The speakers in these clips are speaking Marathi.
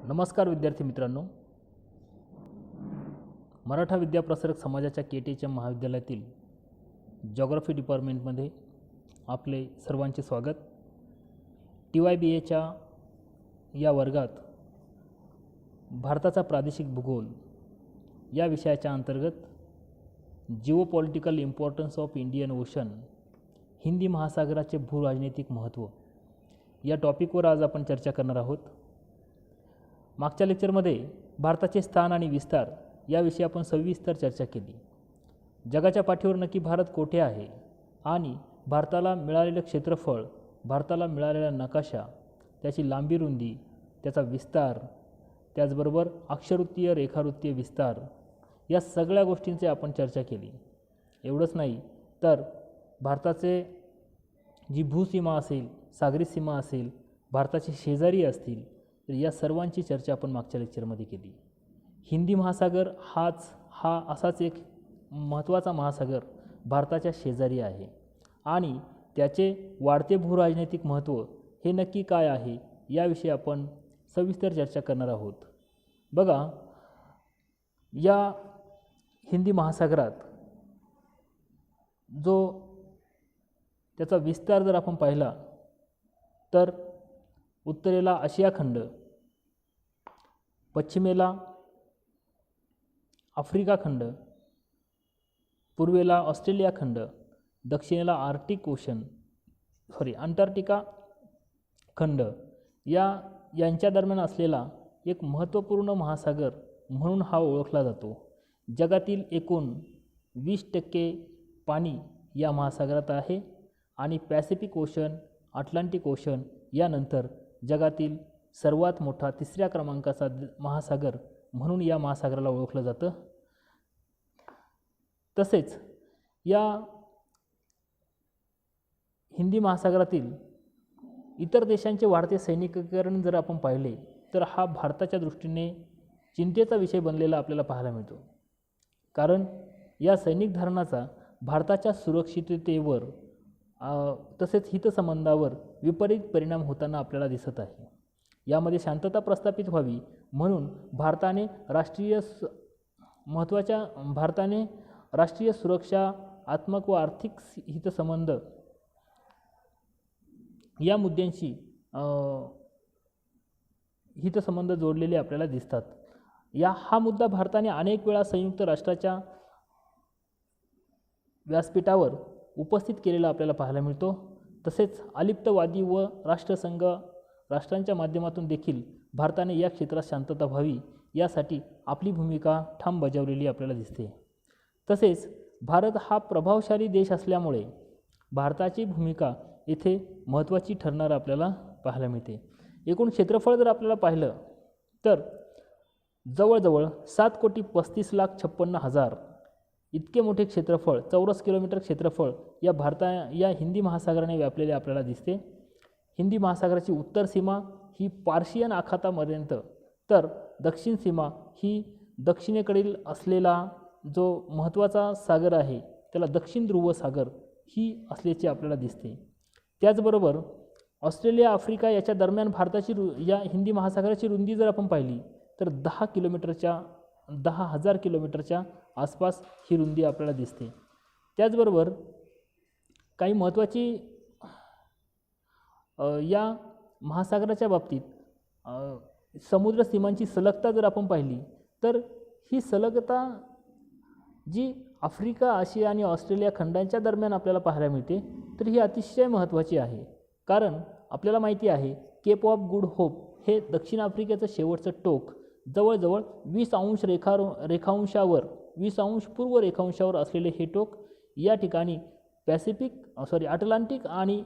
नमस्कार विद्यार्थी मित्रांनो, मराठा विद्याप्रसारक समाजाच्या केटीच्या महाविद्यालयातील जॉग्राफी डिपार्टमेंटमध्ये आपले सर्वांचे स्वागत। TYBAच्या या वर्गात भारताचा प्रादेशिक भूगोल या विषयाच्या अंतर्गत geopolitical importance of Indian Ocean, Hindi महासागराचे भूराजनैतिक महत्त्व या टॉपिकवर आज आपण चर्चा करणार आहोत। मागच्या लेक्चरमध्ये भारताचे स्थान आणि विस्तार याविषयी आपण सविस्तर चर्चा केली। जगाच्या पाठीवर नक्की भारत कोठे आहे आणि भारताला मिळालेले क्षेत्रफळ, भारताला मिळालेला नकाशा, त्याची लांबी रुंदी, त्याचा विस्तार, त्याचबरोबर अक्षवृत्तीय रेखावृत्तीय विस्तार या सगळ्या गोष्टींची आपण चर्चा केली। एवढंच नाही तर भारताचे जी भूसीमा असेल, सागरी सीमा असेल, भारताचे शेजारी असतील, तर या सर्वांची चर्चा आपण मागच्या लेक्चरमध्ये केली। हिंदी महासागर हा असाच एक महत्त्वाचा महासागर भारताच्या शेजारी आहे आणि त्याचे वाढते भूराजनैतिक महत्त्व हे नक्की काय आहे याविषयी आपण सविस्तर चर्चा करणार आहोत। बघा, या हिंदी महासागरात जो त्याचा विस्तार जर आपण पाहिला तर उत्तरेला आशिया खंड, पश्चिमेला आफ्रिका खंड, पूर्वेला ऑस्ट्रेलिया खंड, दक्षिणेला अंटार्क्टिका खंड यांच्या दरम्यान असलेला एक महत्त्वपूर्ण महासागर म्हणून हा ओळखला जातो। जगातील एकूण 20% पाणी या महासागरात आहे आणि पॅसिफिक ओशन, अटलांटिक ओशन यानंतर जगातील सर्वात मोठा 3ऱ्या क्रमांकाचा महासागर म्हणून या महासागराला ओळखलं जातं। तसेच या हिंदी महासागरातील इतर देशांचे वाढते सैनिकीकरण जर आपण पाहिले तर हा भारताच्या दृष्टीने चिंतेचा विषय बनलेला आपल्याला पाहायला मिळतो, कारण या सैनिक धोरणाचा भारताच्या सुरक्षिततेवर तसेच हितसंबंधावर विपरीत परिणाम होताना आपल्याला दिसत आहे। यामध्ये शांतता प्रस्थापित व्हावी म्हणून भारताने राष्ट्रीय सुरक्षात्मक व आर्थिक हितसंबंध या मुद्द्यांशी हितसंबंध जोडलेले आपल्याला दिसतात। हा मुद्दा भारताने अनेक वेळा संयुक्त राष्ट्राच्या व्यासपीठावर उपस्थित केलेला आपल्याला पाहायला मिळतो। तसेच अलिप्तवादी व राष्ट्रांच्या माध्यमातून देखील भारताने या क्षेत्रात शांतता व्हावी यासाठी आपली भूमिका ठाम बजावलेली आपल्याला दिसते। तसेच भारत हा प्रभावशाली देश असल्यामुळे भारताची भूमिका येथे महत्त्वाची ठरणार आपल्याला पाहायला मिळते। एकूण क्षेत्रफळ जर आपल्याला पाहिलं तर जवळजवळ 7,35,56,000 इतके मोठे क्षेत्रफळ, चौरस किलोमीटर क्षेत्रफळ या हिंदी महासागराने व्यापलेले आपल्याला दिसते। हिंदी महासागराची उत्तर सीमा ही पार्शियन आखातापर्यंत, तर दक्षिण सीमा ही दक्षिणेकडील असलेला जो महत्त्वाचा सागर आहे त्याला दक्षिण ध्रुव सागर ही असल्याचे आपल्याला दिसते। त्याचबरोबर ऑस्ट्रेलिया, आफ्रिका याच्या दरम्यान भारताची या हिंदी महासागराची रुंदी जर आपण पाहिली तर 10,000 किलोमीटरच्या आसपास ही रुंदी आपल्याला दिसते। त्याचबरोबर काही महत्त्वाची या महासागराच्या बाबतीत समुद्र सीमांची सलगता जर आपण पाहिली तर ही सलगता जी आफ्रिका, आशिया आणि ऑस्ट्रेलिया खंडांच्या दरम्यान आपल्याला पाहायला मिळते तर ही अतिशय महत्त्वाची आहे, कारण आपल्याला माहिती आहे केप ऑफ गुड होप हे दक्षिण आफ्रिकेचं शेवटचं टोक जवळजवळ 20 अंश पूर्व रेखांशावर असलेले हे टोक या ठिकाणी अटलांटिक आणि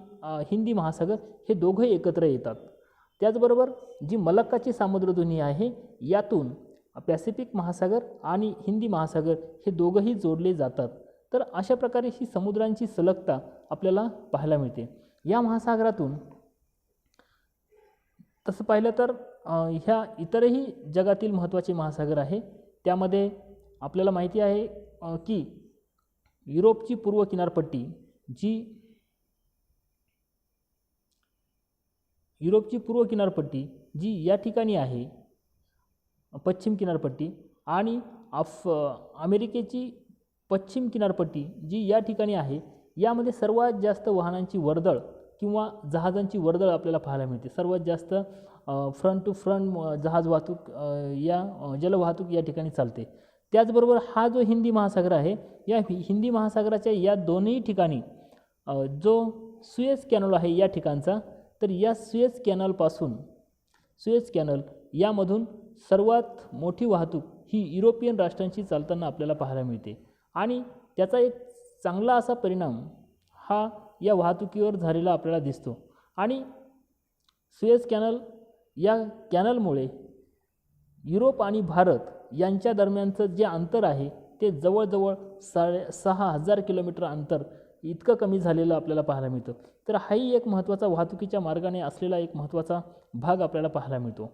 हिंदी महासागर हे दोघे एकत्र येतात। त्याचबरोबर जी मलक्काची सामुद्रधुनी आहे यातून पॅसिफिक महासागर आणि हिंदी महासागर हे दोघंही जोडले जातात। तर अशा प्रकारे ही समुद्रांची सलगता आपल्याला पाहायला मिळते। या महासागरातून तसं पाहिलं तर ह्या इतरही जगातील महत्त्वाचे महासागर आहे। त्यामध्ये आपल्याला माहिती आहे की युरोपची पूर्व किनारपट्टी जी या ठिकाणी आहे पश्चिम किनारपट्टी आणि अमेरिकेची पश्चिम किनारपट्टी जी या ठिकाणी आहे, यामध्ये सर्वात जास्त वाहनांची वर्दळ किंवा जहाजांची वर्दळ आपल्याला पाहायला मिळते. सर्वात जास्त फ्रंट टू फ्रंट जहाज वाहतूक या जलवाहतूक या ठिकाणी चालते. त्याचबरोबर हा जो हिंदी महासागर आहे, या हिंदी महासागराच्या या दोन्ही ठिकाणी जो सुएझ कॅनल आहे या ठिकाणचा, तर या सुएझ कॅनल यामधून सर्वात मोठी वाहतूक ही युरोपियन राष्ट्रांची चालताना आपल्याला पाहायला मिळते आणि त्याचा एक चांगला असा परिणाम हा या वाहतुकीवर झालेला आपल्याला दिसतो. आणि सुएझ कॅनल या कॅनलमुळे युरोप आणि भारत यांच्या दरम्यानचं जे अंतर आहे ते जवळजवळ 6,500 किलोमीटर अंतर इतकं कमी झालेलं आपल्याला पाहायला मिळतं. तर हाही एक महत्त्वाचा वाहतुकीच्या मार्गाने असलेला एक महत्त्वाचा भाग आपल्याला पाहायला मिळतो.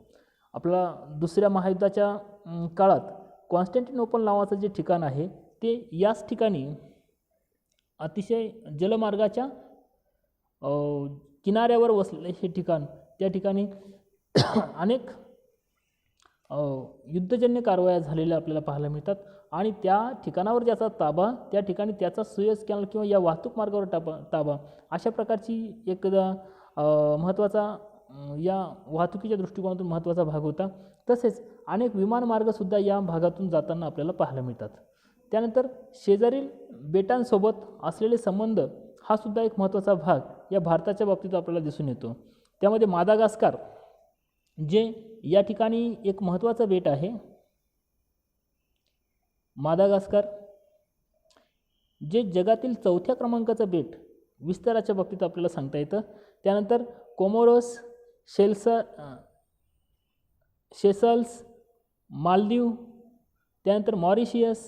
आपला दुसऱ्या महायुद्धाच्या काळात कॉन्स्टँटिनोपल नावाचं जे ठिकाण आहे ते याच ठिकाणी अतिशय जलमार्गाच्या किनाऱ्यावर वसलेले हे ठिकाण, त्या ठिकाणी अनेक युद्धजन्य कारवाया झालेल्या आपल्याला पाहायला मिळतात आणि त्या ठिकाणावर ज्याचा ताबा, त्या ठिकाणी त्याचा सुएझ कॅनल किंवा या वाहतूक मार्गावर ताबा अशा प्रकारची एक महत्त्वाचा या वाहतुकीच्या दृष्टिकोनातून महत्त्वाचा भाग होता. तसेच अनेक विमानमार्गसुद्धा या भागातून जाताना आपल्याला पाहायला मिळतात. त्यानंतर शेजारील बेटांसोबत असलेले संबंध हा सुद्धा एक महत्त्वाचा भाग या भारताच्या बाबतीत आपल्याला दिसून येतो. त्यामध्ये मादागास्कर जे या ठिकाणी एक महत्त्वाचं बेट आहे, मादागास्कर जे जगातील 4थ्या क्रमांकाचं बेट विस्ताराच्या बाबतीत आपल्याला सांगता येतं. त्यानंतर कोमोरोस, सेशल्स, मालदीव, त्यानंतर मॉरिशियस,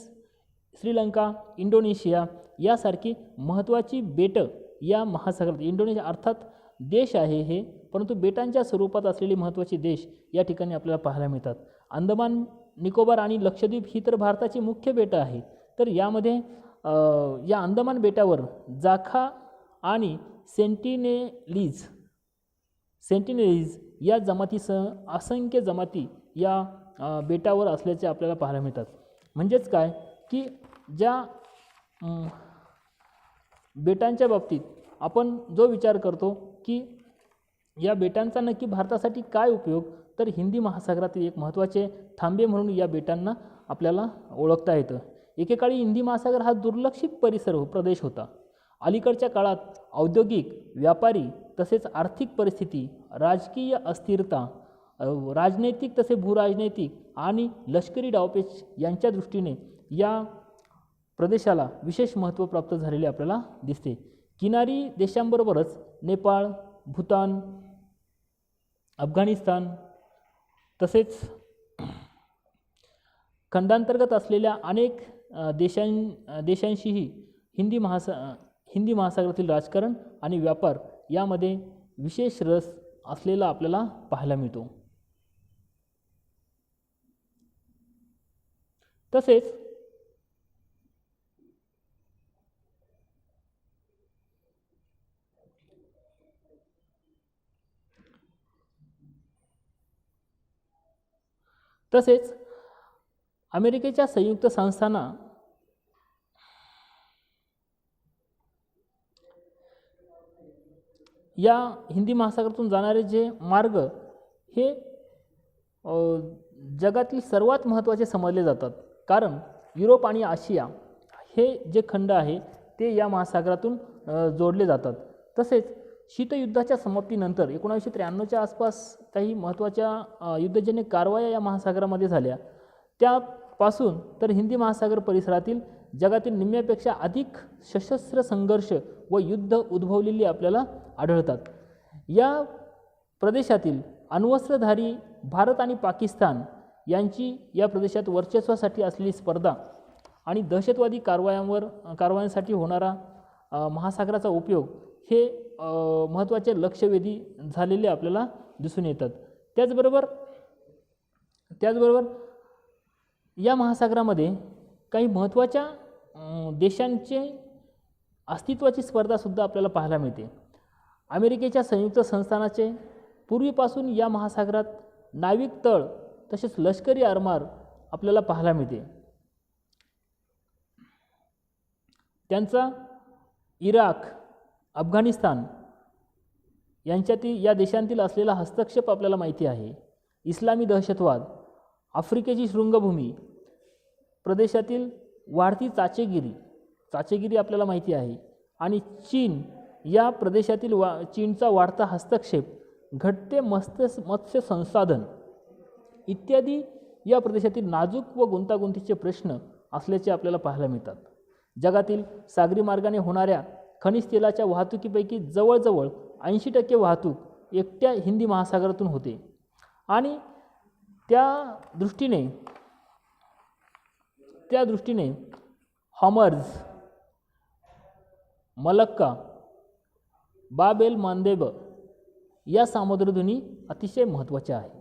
श्रीलंका, इंडोनेशिया यासारखी महत्त्वाची बेटं या महासागरात, इंडोनेशिया अर्थात देश आहे हे, परंतु बेटांच्या स्वरूपात असलेले महत्त्वाचे देश या ठिकाणी आपल्याला पाहायला मिळतात. अंदमान निकोबार आणि लक्षद्वीप ही तर भारताची मुख्य बेटं आहेत. तर यामध्ये या अंदमान बेटावर जाखा आणि सेंटिनेलीज या जमातीसह असंख्य जमाती या बेटावर असल्याचे आपल्याला पाहायला मिळतात. म्हणजेच काय की ज्या बेटांच्या बाबतीत आपण जो विचार करतो की या बेटांचा नक्की भारतासाठी काय उपयोग, तर हिंदी महासागरातील एक महत्त्वाचे थांबे म्हणून या बेटांना आपल्याला ओळखता येतं. एकेकाळी हिंदी महासागर हा दुर्लक्षित प्रदेश होता. अलीकडच्या काळात औद्योगिक, व्यापारी तसेच आर्थिक परिस्थिती, राजकीय अस्थिरता, राजनैतिक तसे भूराजनैतिक आणि लष्करी डावपेच यांच्या दृष्टीने या प्रदेशाला विशेष महत्त्व प्राप्त झालेले आपल्याला दिसते. किनारी देशांबरोबरच नेपाळ, भूतान, अफगाणिस्तान तसेच खंडांतर्गत असलेल्या अनेक देशांशीही हिंदी महासागरातील राजकारण आणि व्यापार यामध्ये विशेष रस असलेला आपल्याला पाहायला मिळतो. तसेच अमेरिकेच्या संयुक्त संस्थाना या हिंदी महासागरातून जाणारे जे मार्ग हे जगातील सर्वात महत्त्वाचे समजले जातात. कारण युरोप आणि आशिया हे जे खंड आहे ते या महासागरातून जोडले जातात. तसेच शीतयुद्धाच्या समाप्तीनंतर 1993च्या आसपास काही महत्त्वाच्या युद्धजन्य कारवाया या महासागरामध्ये झाल्या. त्यापासून तर हिंदी महासागर परिसरातील जगातील निम्म्यापेक्षा अधिक सशस्त्र संघर्ष व युद्ध उद्भवलेली आपल्याला आढळतात. या प्रदेशातील अण्वस्त्रधारी भारत आणि पाकिस्तान यांची या प्रदेशात वर्चस्वासाठी असलेली स्पर्धा आणि दहशतवादी कारवायांसाठी होणारा महासागराचा उपयोग हे महत्त्वाचे लक्षवेधी झालेले आपल्याला दिसून येतात. त्याचबरोबर या महासागरामध्ये काही महत्त्वाच्या देशांचे अस्तित्वाची स्पर्धासुद्धा आपल्याला पाहायला मिळते. अमेरिकेच्या संयुक्त संस्थानाचे पूर्वीपासून या महासागरात नाविक तळ तसेच लष्करी आरमार आपल्याला पाहायला मिळते. त्यांचा इराक, अफगाणिस्तान यांच्यातील या देशांतील असलेला हस्तक्षेप आपल्याला माहिती आहे. इस्लामी दहशतवाद, आफ्रिकेची शृंगभूमी प्रदेशातील वाढती चाचेगिरी आपल्याला माहिती आहे. आणि चीन या प्रदेशातील चीनचा वाढता हस्तक्षेप, घटते मत्स्य संसाधन इत्यादी या प्रदेशातील नाजूक व गुंतागुंतीचे प्रश्न असल्याचे आपल्याला पाहायला मिळतात. जगातील सागरी मार्गाने होणाऱ्या खनिज तेलाच्या वाहतुकीपैकी जवळजवळ 80% वाहतूक एकट्या हिंदी महासागरातून होते. आणि त्या दृष्टीने हॉर्मझ, मलक्का, बाब एल मांदेब या सामुद्रधुनी अतिशय महत्त्वाच्या आहेत.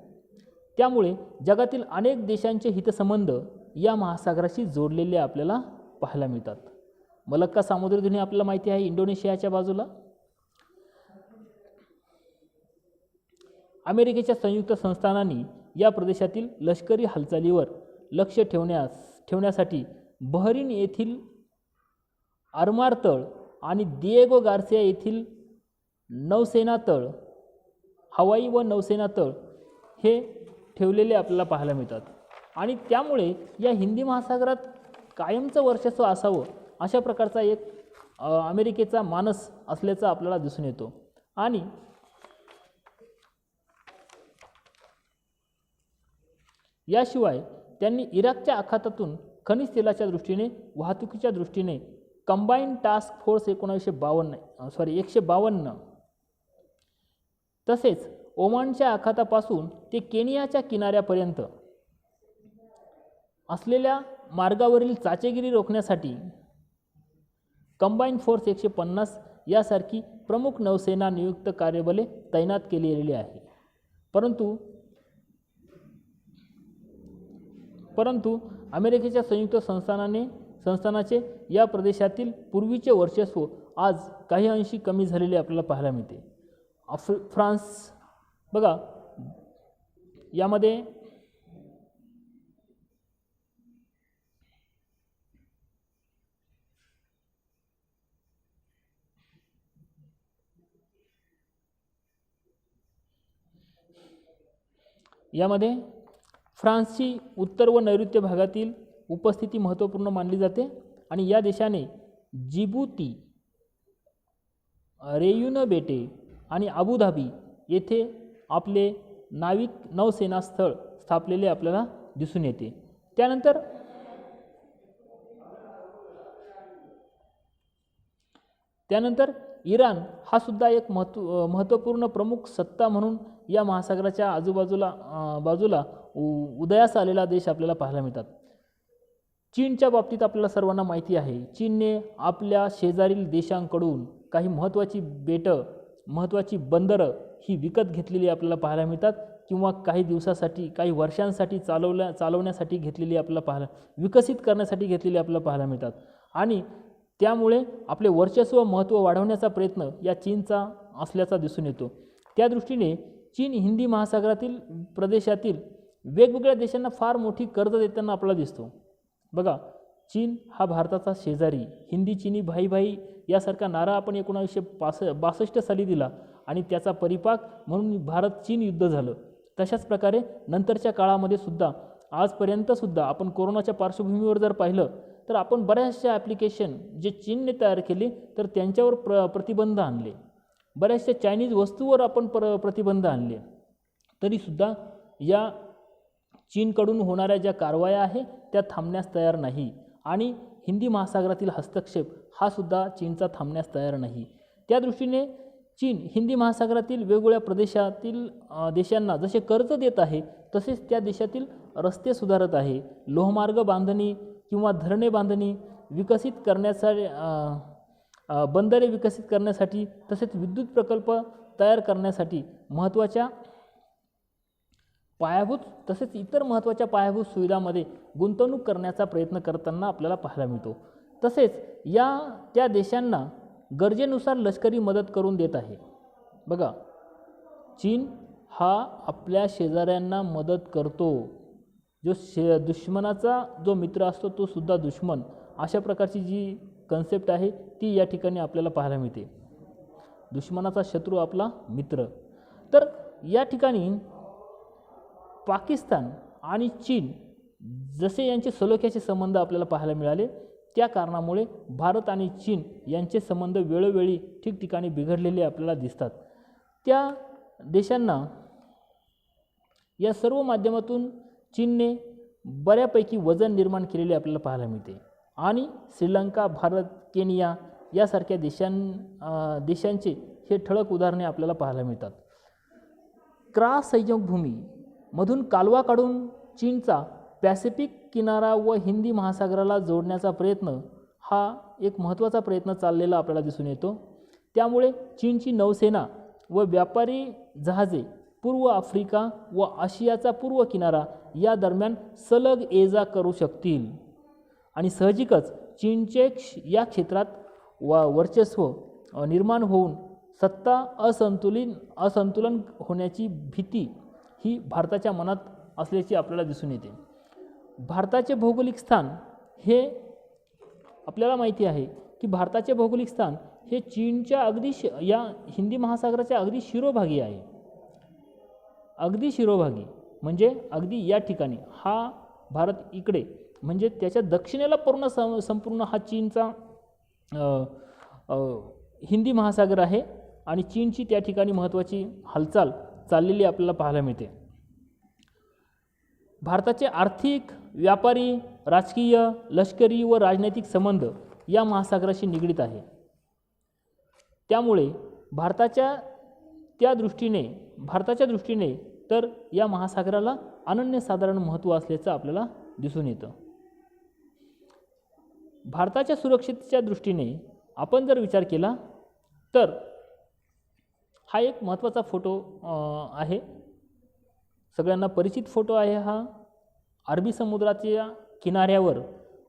त्यामुळे जगातील अनेक देशांचे हितसंबंध या महासागराशी जोडलेले आपल्याला पाहायला मिळतात. मलक्का सामुद्रधुनी आपल्याला माहिती आहे इंडोनेशियाच्या बाजूला. अमेरिकेच्या संयुक्त संस्थानांनी या प्रदेशातील लष्करी हालचालीवर लक्ष ठेवण्यासाठी बहरीन येथील आरमार तळ आणि दिएगो गार्सिया येथील नौसेना तळ, हवाई व नौसेना तळ हे ठेवलेले आपल्याला पाहायला मिळतात. आणि त्यामुळे या हिंदी महासागरात कायमचं वर्चस्व असावं अशा प्रकारचा एक अमेरिकेचा मानस असल्याचा आपल्याला दिसून येतो. आणि याशिवाय त्यांनी इराकच्या आखातातून खनिज तेलाच्या दृष्टीने, वाहतुकीच्या दृष्टीने कंबाईंड टास्क फोर्स 152 तसेच ओमानच्या आखातापासून ते केनियाच्या किनाऱ्यापर्यंत असलेल्या मार्गावरील चाचेगिरी रोखण्यासाठी कंबाईंड फोर्स 150 यासारखी प्रमुख नौसेना नियुक्त कार्यबले तैनात केलेली आहे. परंतु अमेरिकेच्या संयुक्त संस्थानाचे या प्रदेशातील पूर्वीचे वर्चस्व आज काही अंशी कमी झालेले आपल्याला पाहायला मिळते. फ्रान्स बघा, यामध्ये फ्रान्सची उत्तर व नैऋत्य भागातील उपस्थिती महत्त्वपूर्ण मानली जाते. आणि या देशाने जिबूती, रेयुन बेटे आणि अबुधाबी येथे आपले नौसेना स्थळ स्थापलेले आपल्याला दिसून येते. त्यानंतर इराण हा सुद्धा एक महत्त्वपूर्ण प्रमुख सत्ता म्हणून या महासागराच्या बाजूला उदयास आलेला देश आपल्याला पाहायला मिळतात. चीनच्या बाबतीत आपल्याला सर्वांना माहिती आहे, चीनने आपल्या शेजारील देशांकडून काही महत्त्वाची बंदरं ही विकत घेतलेली आपल्याला पाहायला मिळतात, किंवा काही दिवसासाठी, काही वर्षांसाठी चालवण्यासाठी घेतलेली विकसित करण्यासाठी घेतलेली आपल्याला पाहायला मिळतात. आणि त्यामुळे आपले वर्चस्व महत्त्व वाढवण्याचा प्रयत्न या चीनचा असल्याचा दिसून येतो. त्या दृष्टीने चीन हिंदी महासागरातील प्रदेशातील वेगवेगळ्या देशांना फार मोठी कर्ज देताना आपल्याला दिसतो. बघा, चीन हा भारताचा शेजारी, हिंदी चीनी भाई भाई यासारखा नारा आपण 1962 साली दिला आणि त्याचा परिपाक म्हणून भारत चीन युद्ध झालं. तशाच प्रकारे नंतरच्या काळामध्ये सुद्धा आजपर्यंत सुद्धा आपण कोरोनाच्या पार्श्वभूमीवर जर पाहिलं तर आपण बऱ्याचशा ॲप्लिकेशन जे चीनने तयार केले तर त्यांच्यावर प्रतिबंध आणले, बऱ्याचशा चायनीज वस्तूवर आपण प्रतिबंध आणले, तरीसुद्धा या चीनकडून होणाऱ्या ज्या कारवाया आहे त्या थांबण्यास तयार नाही. आणि हिंदी महासागरातील हस्तक्षेप हा सुद्धा चीनचा थांबण्यास तयार नाही. त्या दृष्टीने चीन हिंदी महासागरातील वेगवेगळ्या प्रदेशातील देशांना जसे कर्ज देत आहे तसेच त्या देशातील रस्ते सुधारत आहे, लोहमार्ग बांधणी किंवा धरणे बांधणी विकसित करण्यासाठी, बंदरे विकसित करण्यासाठी, तसेच विद्युत प्रकल्प तयार करण्यासाठी महत्त्वाच्या पायाभूत तसेच इतर महत्त्वाच्या पायाभूत सुविधांमध्ये गुंतवणूक करण्याचा प्रयत्न करताना आपल्याला पाहायला मिळतो. तसेच त्या देशांना गरजेनुसार लष्करी मदत करून देत आहे. बघा, चीन हा आपल्या शेजाऱ्यांना मदत करतो, दुश्मनाचा जो मित्र असतो तो सुद्धा दुश्मन, अशा प्रकारची जी कन्सेप्ट आहे ती या ठिकाणी आपल्याला पाहायला मिळते. दुश्मनाचा शत्रू आपला मित्र. तर या ठिकाणी पाकिस्तान आणि चीन जसे यांचे सलोख्याचे संबंध आपल्याला पाहायला मिळाले, त्या कारणामुळे भारत आणि चीन यांचे संबंध वेळोवेळी ठिकठिकाणी बिघडलेले आपल्याला दिसतात. त्या देशांना या सर्व माध्यमातून चीनने बऱ्यापैकी वजन निर्माण केलेले आपल्याला पाहायला मिळते आणि श्रीलंका, भारत, केनिया यासारख्या देशांचे हे ठळक उदाहरणे आपल्याला पाहायला मिळतात. क्रास संयोगभूमीमधून कालवा काढून चीनचा पॅसिफिक किनारा व हिंदी महासागराला जोडण्याचा प्रयत्न हा एक महत्त्वाचा प्रयत्न चाललेला आपल्याला दिसून येतो. त्यामुळे चीनची नौसेना व व्यापारी जहाजे पूर्व आफ्रिका व आशियाचा पूर्व किनारा या दरम्यान सलग ये-जा करू शकतील आणि साहजिकच चीनचे या क्षेत्रात वर्चस्व निर्माण होऊन सत्ता असंतुलन होण्याची भीती ही भारताच्या मनात असल्याची आपल्याला दिसून येते. भारताचे भौगोलिक स्थान हे आपल्याला माहिती आहे की भारताचे भौगोलिक स्थान हे चीनच्या अगदी या हिंदी महासागराच्या अगदी शिरोभागी आहे. अगदी शिरोभागी म्हणजे अगदी या ठिकाणी हा भारत इकडे म्हणजे त्याच्या दक्षिणेला संपूर्ण हा चीनचा हिंदी महासागर आहे आणि चीनची त्या ठिकाणी महत्त्वाची हालचाल चाललेली आपल्याला पाहायला मिळते. भारताचे आर्थिक, व्यापारी, राजकीय, लष्करी व राजनैतिक संबंध या महासागराशी निगडीत आहे. त्यामुळे भारताच्या दृष्टीने तर या महासागराला अनन्यसाधारण महत्त्व असल्याचं आपल्याला दिसून येतं. भारताच्या सुरक्षेच्या दृष्टीने आपण जर विचार केला तर हा एक महत्त्वाचा फोटो आहे. सगळ्यांना परिचित फोटो आहे हा. अरबी समुद्राच्या किनाऱ्यावर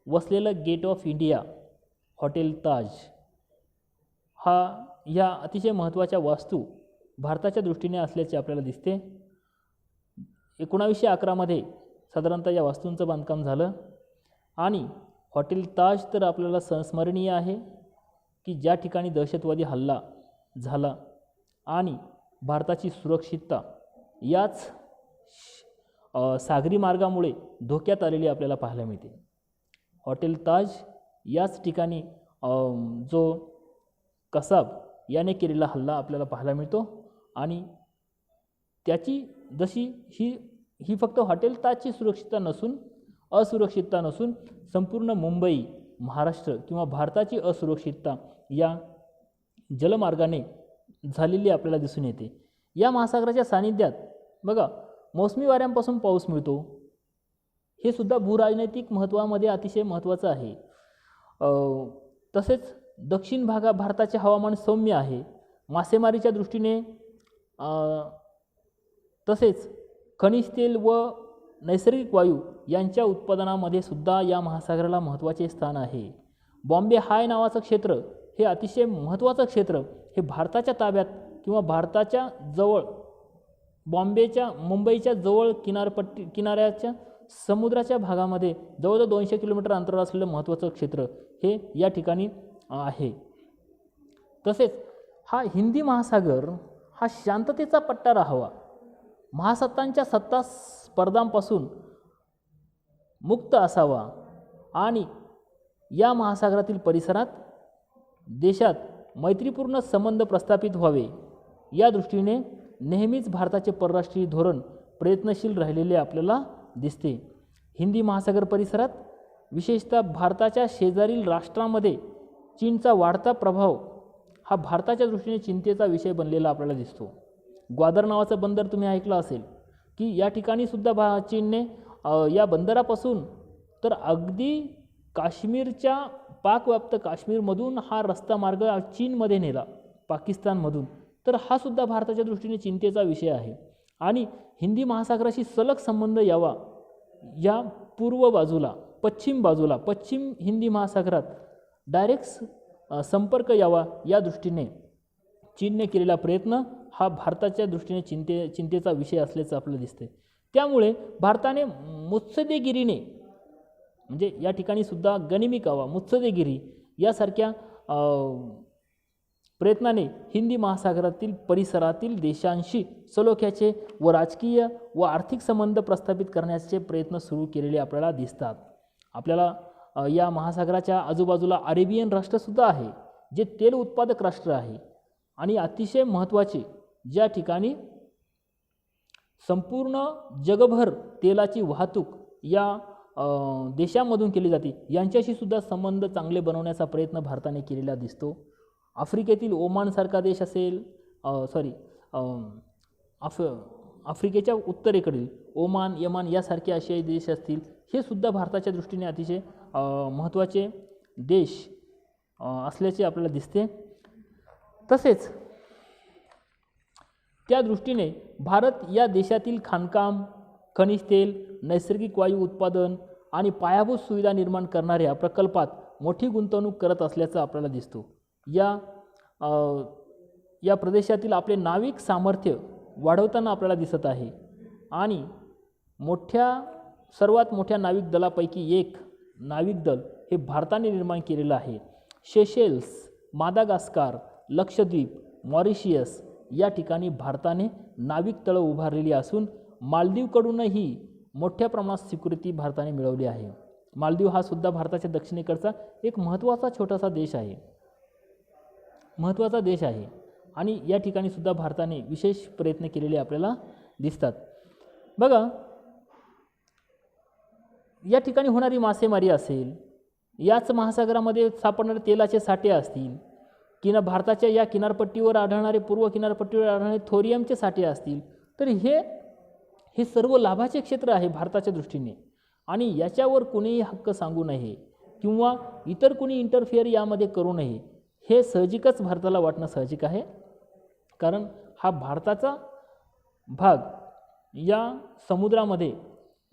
वसलेलं गेट ऑफ इंडिया हॉटेल ताज ह्या अतिशय महत्त्वाच्या वास्तू भारताच्या दृष्टीने असल्याचे आपल्याला दिसते. 1911 साधारणतः या वास्तूंचं बांधकाम झालं आणि हॉटेल ताज तर आपल्याला संस्मरणीय आहे की ज्या ठिकाणी दहशतवादी हल्ला झाला आणि भारताची सुरक्षितता याच सागरी मार्गामुळे धोक्यात आलेली आपल्याला पाहायला मिळते. हॉटेल ताज याच ठिकाणी जो कसाब याने केलेला हल्ला आपल्याला पाहायला मिळतो आणि त्याची जशी ही फक्त हॉटेल ताजची असुरक्षितता नसून संपूर्ण मुंबई, महाराष्ट्र किंवा भारताची असुरक्षितता या जलमार्गाने झालेली आपल्याला दिसून येते. या महासागराच्या सानिध्यात बघा मोसमी वाऱ्यांपासून पाऊस मिळतो. हे सुद्धा भूराजनैतिक महत्त्वामध्ये अतिशय महत्त्वाचं आहे. तसेच दक्षिण भारताचे हवामान सौम्य आहे. मासेमारीच्या दृष्टीने तसेच खनिज तेल व नैसर्गिक वायू यांच्या उत्पादनामध्ये सुद्धा या महासागराला महत्त्वाचे स्थान आहे. बॉम्बे हाय नावाचं क्षेत्र हे अतिशय महत्त्वाचं क्षेत्र हे भारताच्या ताब्यात किंवा भारताच्या जवळ मुंबईच्या जवळ किनाऱ्याच्या समुद्राच्या भागामध्ये जवळजवळ 200 किलोमीटर अंतरावर असलेलं महत्त्वाचं क्षेत्र हे या ठिकाणी आहे. तसेच हा हिंदी महासागर हा शांततेचा पट्टा राहावा, महासत्तांच्या सत्ता स्पर्धांपासून मुक्त असावा आणि या महासागरातील परिसरात देशात मैत्रीपूर्ण संबंध प्रस्थापित व्हावे या दृष्टीने नेहमीच भारताचे परराष्ट्रीय धोरण प्रयत्नशील राहिलेले आपल्याला दिसते. हिंदी महासागर परिसरात विशेषतः भारताच्या शेजारील राष्ट्रांमध्ये चीनचा वाढता प्रभाव हा भारताच्या दृष्टीने चिंतेचा विषय बनलेला आपल्याला दिसतो. ग्वादर नावाचं बंदर तुम्ही ऐकलं असेल की या ठिकाणी सुद्धा चीनने या बंदरापासून तर अगदी काश्मीरच्या पाकव्याप्त काश्मीरमधून हा रस्ता मार्ग चीनमध्ये नेला पाकिस्तानमधून, तर हा सुद्धा भारताच्या दृष्टीने चिंतेचा विषय आहे. आणि हिंदी महासागराशी सलग संबंध यावा या पश्चिम हिंदी महासागरात डायरेक्ट संपर्क यावा या दृष्टीने चीनने केलेला प्रयत्न हा भारताच्या दृष्टीने चिंतेचा विषय असल्याचं आपल्याला दिसते. त्यामुळे भारताने मुत्सद्देगिरीने म्हणजे या ठिकाणी सुद्धा गनिमी कावा मुत्सद्देगिरी यासारख्या प्रयत्नाने हिंदी महासागरातील परिसरातील देशांशी सलोख्याचे व राजकीय व आर्थिक संबंध प्रस्थापित करण्याचे प्रयत्न सुरू केलेले आपल्याला दिसतात. आपल्याला या महासागराच्या आजूबाजूला अरेबियन राष्ट्रसुद्धा आहे जे तेल उत्पादक राष्ट्र आहे आणि अतिशय महत्त्वाचे ज्या ठिकाणी संपूर्ण जगभर तेलाची वाहतूक या देशांमधून केली जाते, यांच्याशी सुद्धा संबंध चांगले बनवण्याचा प्रयत्न भारताने केलेला दिसतो. आफ्रिकेतील ओमानसारखा देश असेल आफ्रिकेच्या उत्तरेकडील ओमान यमान यासारखे आशियाई देश असतील, हे सुद्धा भारताच्या दृष्टीने अतिशय महत्त्वाचे देश असल्याचे आपल्याला दिसते. तसेच त्या दृष्टीने भारत या देशातील खाणकाम, खनिज तेल, नैसर्गिक वायू उत्पादन आणि पायाभूत सुविधा निर्माण करणाऱ्या प्रकल्पात मोठी गुंतवणूक करत असल्याचं आपल्याला दिसतो. या प्रदेशातील आपले नाविक सामर्थ्य वाढवताना आपल्याला दिसत आहे आणि सर्वात मोठ्या नाविक दलापैकी एक नाविक दल हे भारताने निर्माण केलेलं आहे. सेशेल्स, मादागास्कार, लक्षद्वीप, मॉरिशियस या ठिकाणी भारताने नाविक तळं उभारलेली असून मालदीवकडूनही मोठ्या प्रमाणात स्वीकृती भारताने मिळवली आहे. मालदीव हा सुद्धा भारताच्या दक्षिणेकडचा एक महत्त्वाचा छोटासा देश आहे आणि या ठिकाणी सुद्धा भारताने विशेष प्रयत्न केलेले आपल्याला दिसतात. बघा, या ठिकाणी होणारी मासेमारी असेल, याच महासागरामध्ये सापडणारे तेलाचे साठे असतील, भारताच्या या किनारपट्टीवर आढळणारे पूर्व किनारपट्टीवर आढळणारे थोरियमचे साठे असतील, तर हे सर्व लाभाचे क्षेत्र आहे भारताच्या दृष्टीने आणि याच्यावर कुणीही हक्क सांगू नये किंवा इतर कुणी इंटरफिअर यामध्ये करू नये. हे साहजिकच भारताला वाटणं साहजिक आहे, कारण हा भारताचा भाग या समुद्रामध्ये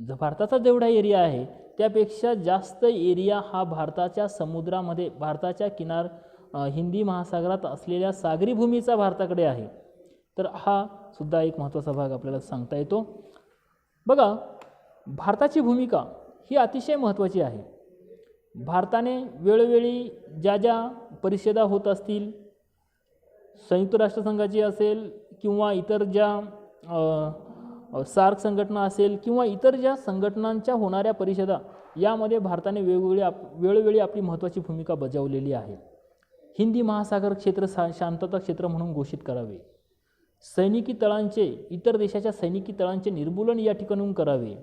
भारताचा जेवढा एरिया आहे त्यापेक्षा जास्त एरिया हा भारताच्या समुद्रामध्ये भारताच्या हिंदी महासागरात असलेल्या सागरी भूमीचा भारताकडे आहे. तर हा सुद्धा एक महत्त्वाचा भाग आपल्याला सांगता येतो. बघा, भारताची भूमिका ही अतिशय महत्त्वाची आहे. भारताने वेळोवेळी ज्या परिषदा होत असतील, संयुक्त राष्ट्रसंघाची असेल किंवा इतर ज्या सार्क संघटना असेल किंवा इतर ज्या संघटनांच्या होणाऱ्या परिषदा, यामध्ये भारताने वेळोवेळी आपली महत्त्वाची भूमिका बजावलेली आहे. हिंदी महासागर क्षेत्र शांतता क्षेत्र म्हणून घोषित करावे, सैनिकी तळांचे इतर देशाच्या सैनिकी तळांचे निर्मूलन या ठिकाणून करावे,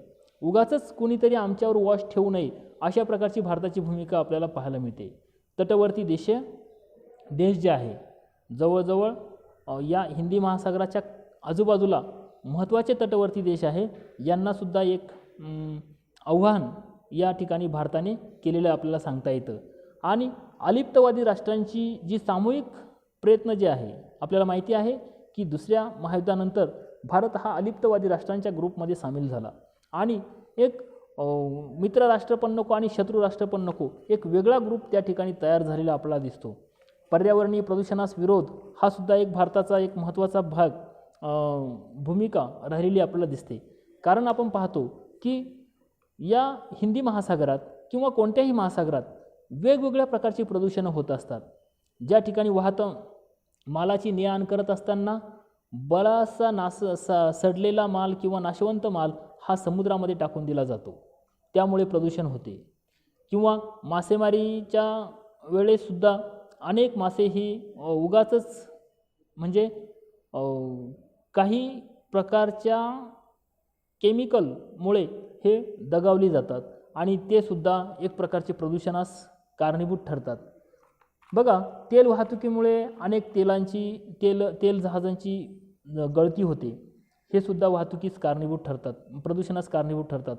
उगाचच कुणीतरी आमच्यावर वॉच ठेवू नये, अशा प्रकारची भारताची भूमिका आपल्याला पाहायला मिळते. तटवर्ती देश जे आहे जवळजवळ या हिंदी महासागराच्या आजूबाजूला महत्त्वाचे तटवर्ती देश आहे, यांनासुद्धा एक आव्हान या ठिकाणी भारताने केलेलं आपल्याला सांगता येतं. आणि अलिप्तवादी राष्ट्रांची जी सामूहिक प्रयत्न जे आहे, आपल्याला माहिती आहे की दुसऱ्या महायुद्धानंतर भारत हा अलिप्तवादी राष्ट्रांच्या ग्रुपमध्ये सामील झाला आणि एक मित्र राष्ट्र पण नको आणि शत्रू राष्ट्र पण नको, एक वेगळा ग्रुप त्या ठिकाणी तयार झालेला आपल्याला दिसतो. पर्यावरणीय प्रदूषणास विरोध हा सुद्धा एक भारताचा एक महत्त्वाचा भाग भूमिका राहिलेली आपल्याला दिसते. कारण आपण पाहतो की या हिंदी महासागरात किंवा कोणत्याही महासागरात वेगवेगळ्या प्रकारची प्रदूषणं होत असतात. ज्या ठिकाणी मालाची ने-आण करत असताना बराचसा सडलेला माल किंवा नाशवंत माल हा समुद्रामध्ये टाकून दिला जातो, त्यामुळे प्रदूषण होते. किंवा मासेमारीच्या वेळेसुद्धा अनेक मासे ही उगाचच म्हणजे काही प्रकारच्या केमिकलमुळे हे दगावली जातात आणि ते सुद्धा एक प्रकारचे प्रदूषणास कारणीभूत ठरतात. बघा, तेल वाहतुकीमुळे अनेक तेल जहाजांची गळती होते, हे सुद्धा वाहतुकीस कारणीभूत ठरतात, प्रदूषणास कारणीभूत ठरतात.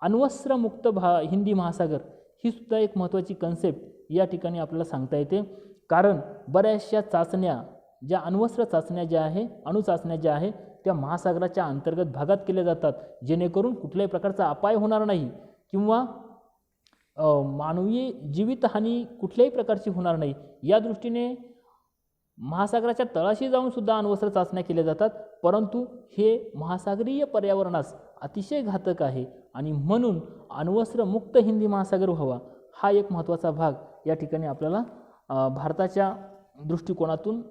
अण्वस्त्रमुक्त हिंदी महासागर ही सुद्धा एक महत्त्वाची कन्सेप्ट या ठिकाणी आपल्याला सांगता येते. कारण बऱ्याचशा चाचण्या ज्या अण्वस्त्र चाचण्या ज्या आहे, अणुचाचण्या ज्या आहे, त्या महासागराच्या अंतर्गत भागात केल्या जातात, जेणेकरून कुठल्याही प्रकारचा अपाय होणार नाही किंवा मानवी जीवितहानी कुठल्याही प्रकारची होणार नाही. या दृष्टीने महासागराच्या तळाशी जाऊन सुद्धा अण्वस्त्र चाचण्या केल्या जातात, परंतु हे महासागरीय पर्यावरणास अतिशय घातक आहे आणि म्हणून अण्वस्त्र मुक्त हिंदी महासागर व्हावा हा एक महत्त्वाचा भाग या ठिकाणी आपल्याला भारताच्या दृष्टिकोनातून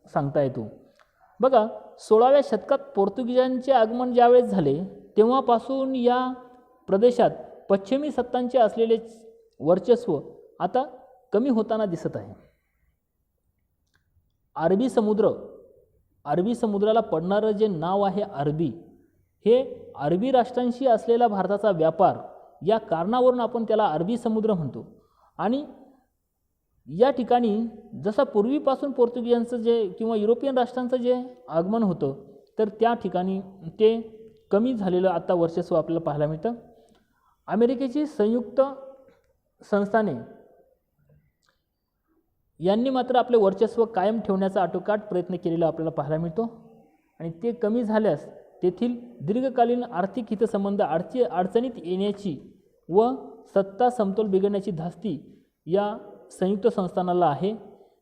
सांगता येतो. बघा, 16व्या शतकात पोर्तुगीजांचे आगमन ज्यावेळेस झाले तेव्हापासून या प्रदेशात पश्चिमी सत्तांचे असलेले वर्चस्व आता कमी होताना दिसत आहे. अरबी समुद्राला पडणारं जे नाव आहे अरबी, हे अरबी राष्ट्रांशी असलेला भारताचा व्यापार या कारणावरून आपण त्याला अरबी समुद्र म्हणतो. आणि या ठिकाणी जसं पूर्वीपासून पोर्तुगीजांचं जे किंवा युरोपियन राष्ट्रांचं जे आगमन होतं तर त्या ठिकाणी ते कमी झालेलं आता वर्चस्व आपल्याला पाहायला मिळतं. अमेरिकेची संयुक्त संस्थाने यांनी मात्र आपले वर्चस्व कायम ठेवण्याचा आटोकाट प्रयत्न केलेला आपल्याला पाहायला मिळतो आणि ते कमी झाल्यास तेथील दीर्घकालीन आर्थिक हितसंबंध अडचणीत येण्याची व सत्ता समतोल बिघडण्याची धास्ती या संयुक्त संस्थानाला आहे.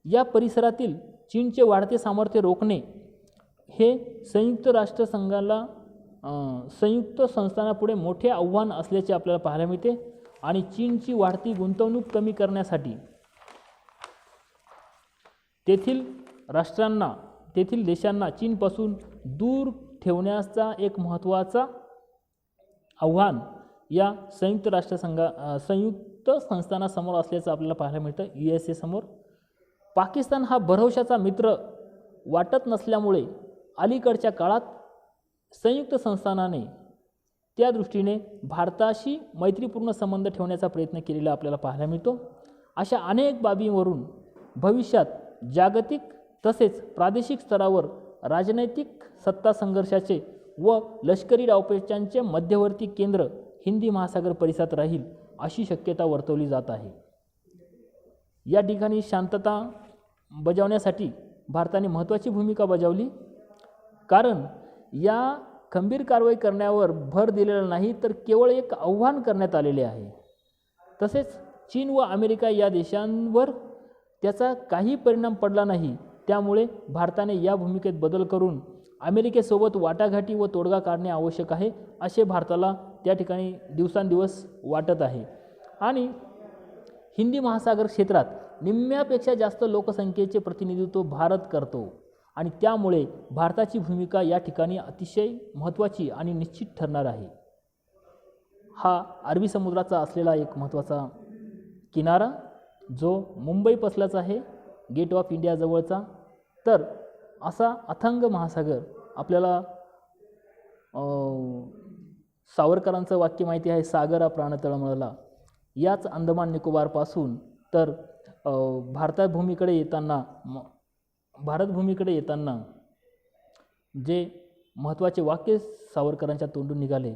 या परिसरातील चीनचे वाढते सामर्थ्य रोखणे हे संयुक्त संस्थानापुढे मोठे आव्हान असल्याचे आपल्याला पाहायला मिळते आणि चीनची वाढती गुंतवणूक कमी करण्यासाठी तेथील देशांना चीनपासून दूर ठेवण्याचा एक महत्त्वाचा आव्हान या संयुक्त संस्थानासमोर असल्याचं आपल्याला पाहायला मिळतं. USA समोर पाकिस्तान हा भरवशाचा मित्र वाटत नसल्यामुळे अलीकडच्या काळात संयुक्त संस्थानाने त्या दृष्टीने भारताशी मैत्रीपूर्ण संबंध ठेवण्याचा प्रयत्न केलेला आपल्याला पाहायला मिळतो. अशा अनेक बाबींवरून भविष्यात जागतिक तसेच प्रादेशिक स्तरावर राजनैतिक सत्ता संघर्षाचे व लष्करी डावपेचांचे मध्यवर्ती केंद्र हिंदी महासागर परिसरात राहील अशी शक्यता वर्तवली जात आहे. या ठिकाणी शांतता बजावण्यासाठी भारताने महत्त्वाची भूमिका बजावली, कारण या खंबीर कारवाई करण्यावर भर दिलेला नाही तर केवळ एक आव्हान करण्यात आलेले आहे. तसेच चीन व अमेरिका या देशांवर त्याचा काही परिणाम पडला नाही. त्यामुळे भारताने या भूमिकेत बदल करून अमेरिकेसोबत वाटाघाटी व तोडगा काढणे आवश्यक आहे असे भारताला त्या ठिकाणी दिवसांदिवस वाटत आहे. आणि हिंदी महासागर क्षेत्रात निम्म्यापेक्षा जास्त लोकसंख्येचे प्रतिनिधित्व भारत करतो आणि त्यामुळे भारताची भूमिका या ठिकाणी अतिशय महत्त्वाची आणि निश्चित ठरणार आहे. हा अरबी समुद्राचा असलेला एक महत्त्वाचा किनारा जो मुंबईपासलाच आहे, गेट ऑफ इंडिया जवळचा. तर असा अथांग महासागर आपल्याला सावरकरांचं वाक्य माहिती आहे, सागरा प्राण तळमळला. याच अंदमान निकोबारपासून तर भारतभूमीकडे येताना जे महत्त्वाचे वाक्य सावरकरांच्या तोंडून निघाले,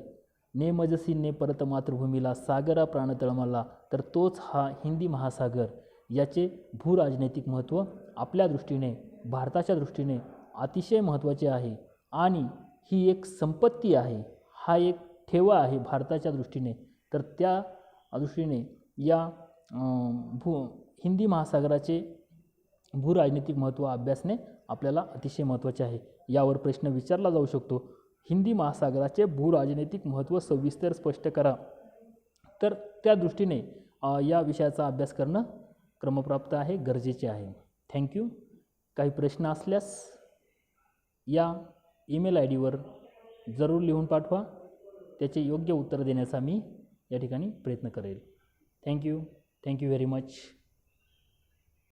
ने मजसी ने परत मातृभूमीला, सागरा प्राण तळमळला, तर तोच हा हिंदी महासागर. याचे भूराजनैतिक महत्त्व आपल्या दृष्टीने, भारताच्या दृष्टीने अतिशय महत्त्वाचे आहे आणि ही एक संपत्ती आहे, हा एक ठेवा आहे भारताच्या दृष्टीने. तर त्या दृष्टीने या हिंदी महासागराचे भूराजनैतिक महत्त्व अभ्यासणे आपल्याला अतिशय महत्त्वाचे आहे. यावर प्रश्न विचारला जाऊ शकतो, हिंदी महासागराचे भूराजनैतिक महत्त्व सविस्तर स्पष्ट करा. तर त्या दृष्टीने या विषयाचा अभ्यास करणं क्रमप्राप्त आहे, गरजेचे आहे. थँक्यू. काही प्रश्न असल्यास या ईमेल ID वर जरूर लिहून पाठवा. त्याचे योग्य उत्तर देण्याचा मी या ठिकाणी प्रयत्न करेल. Thank you very much.